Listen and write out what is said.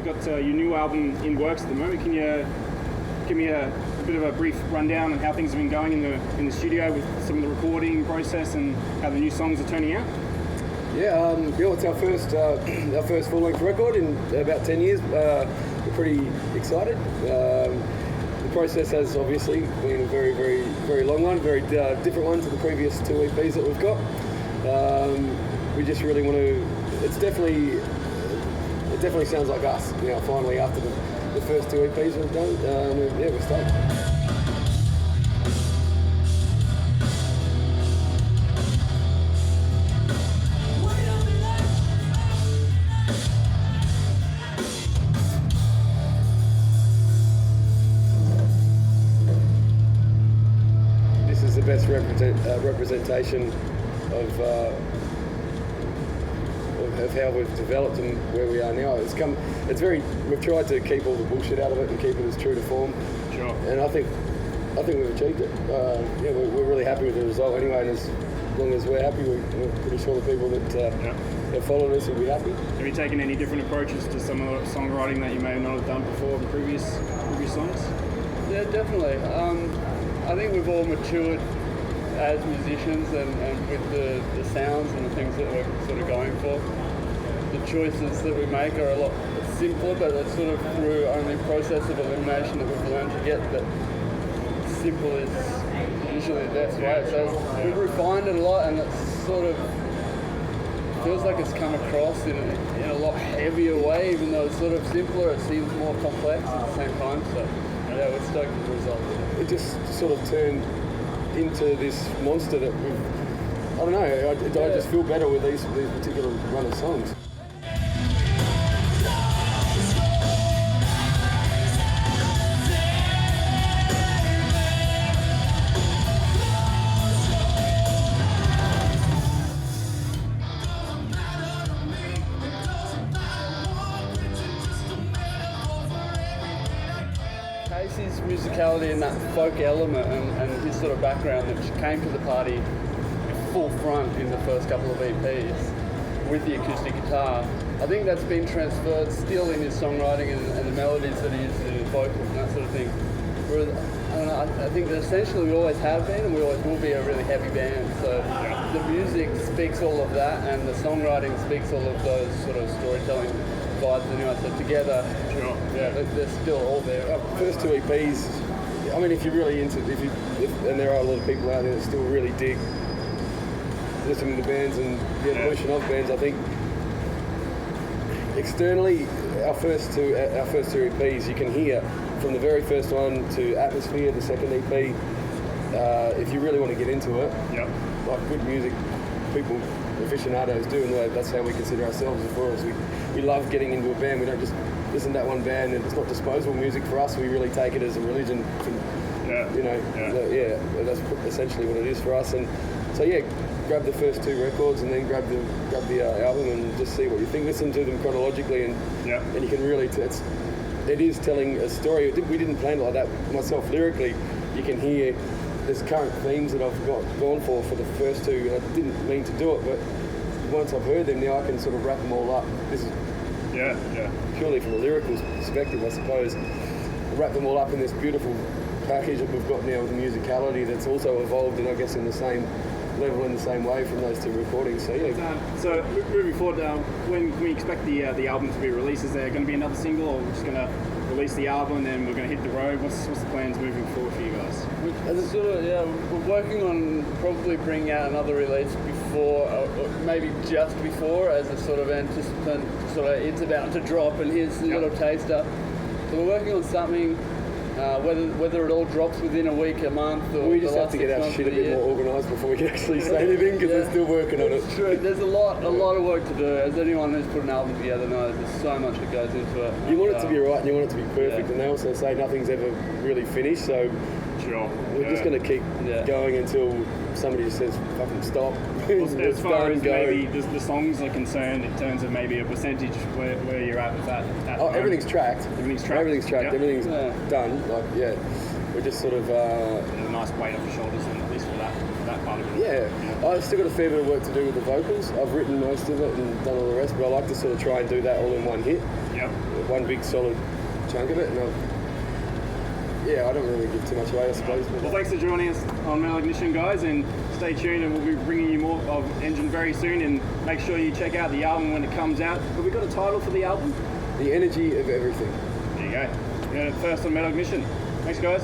you've got your new album in works at the moment. Can you give me a bit of a brief rundown on how things have been going in the studio with some of the recording process and how the new songs are turning out? Yeah, it's our first full-length record in about 10 years. We're pretty excited. The process has obviously been a very, very, very long one, very different one to the previous 2 EPs that we've got. We just really want to. It definitely sounds like us. Finally after the first 2 EPs we've done, we're stoked. The best representation of how we've developed and where we are now. We've tried to keep all the bullshit out of it and keep it as true to form. Sure. And I think we've achieved it. We're really happy with the result anyway. And as long as we're happy, we're pretty sure the people that have followed us will be happy. Have you taken any different approaches to some of the songwriting that you may not have done before in previous songs? Yeah, definitely. I think we've all matured as musicians and with the sounds and the things that we're sort of going for. The choices that we make are a lot simpler, but it's sort of through only process of elimination that we've learned to get that simple is usually the best way. So we've refined it a lot, and it's sort of feels like it's come across in a lot heavier way, even though it's sort of simpler, it seems more complex at the same time. So yeah, we're stoked with the result. It just sort of turned into this monster that I don't know, I just feel better with these particular run of songs. Casey's musicality and that folk element and his sort of background that came to the party full front in the first couple of EPs with the acoustic guitar, I think that's been transferred still in his songwriting and the melodies that he uses in his vocals and that sort of thing. Whereas, I think that essentially we always have been and we always will be a really heavy band. So the music speaks all of that and the songwriting speaks all of those sort of storytelling vibes anyway. So together, they're still all there. First 2 EPs, I mean, if you're really into, and there are a lot of people out there that still really dig listening to bands and the evolution of bands, I think externally, our first two EPs, you can hear from the very first one to Atmosphere, the second EP. If you really want to get into it, like good music, people, aficionados do, and that's how we consider ourselves as well. We love getting into a band. We don't just listen to that one band, and it's not disposable music for us. We really take it as a religion. That's essentially what it is for us. And so grab the first 2 records and then grab the album and just see what you think. Listen to them chronologically, and you can really it is telling a story. We didn't plan it like that myself lyrically. You can hear there's current themes that I've gone for the first 2, and I didn't mean to do it, but once I've heard them now, I can sort of wrap them all up. This is purely from a lyrical perspective, I suppose. Wrap them all up in this beautiful package that we've got now with musicality that's also evolved, and I guess in the same level, in the same way from those 2 recordings. So so moving forward, when can we expect the album to be released? Is there going to be another single, or we're just going to release the album and then we're going to hit the road? What's the plans moving forward for you guys? We're working on probably bringing out another release before, or maybe just before, as a sort of anticipant, it's about to drop and here's a little taster. So we're working on something, whether it all drops within a week, a month, or we just have to get our shit a bit more organised before we can actually say anything, because we're still working on it. It's true. There's a lot of work to do. As anyone who's put an album together knows, there's so much that goes into it. You want it to be right, and you want it to be perfect, and they also say nothing's ever really finished. So we're just going to keep going until somebody just says fucking stop. As far as maybe the songs are concerned, in terms of maybe a percentage where you're at with that. Everything's tracked. Everything's tracked. Everything's done. We're just sort of a nice weight off your shoulders, and at least for that part of it. Yeah, I've still got a fair bit of work to do with the vocals. I've written most of it and done all the rest, but I like to sort of try and do that all in one hit. Yep. One big solid chunk of it. And I don't really give too much away, I suppose. Well, thanks for joining us on Metal Ignition, guys, and stay tuned, and we'll be bringing you more of Engine very soon, and make sure you check out the album when it comes out. Have we got a title for the album? The Energy of Everything. There you go. First on Metal Ignition. Thanks, guys.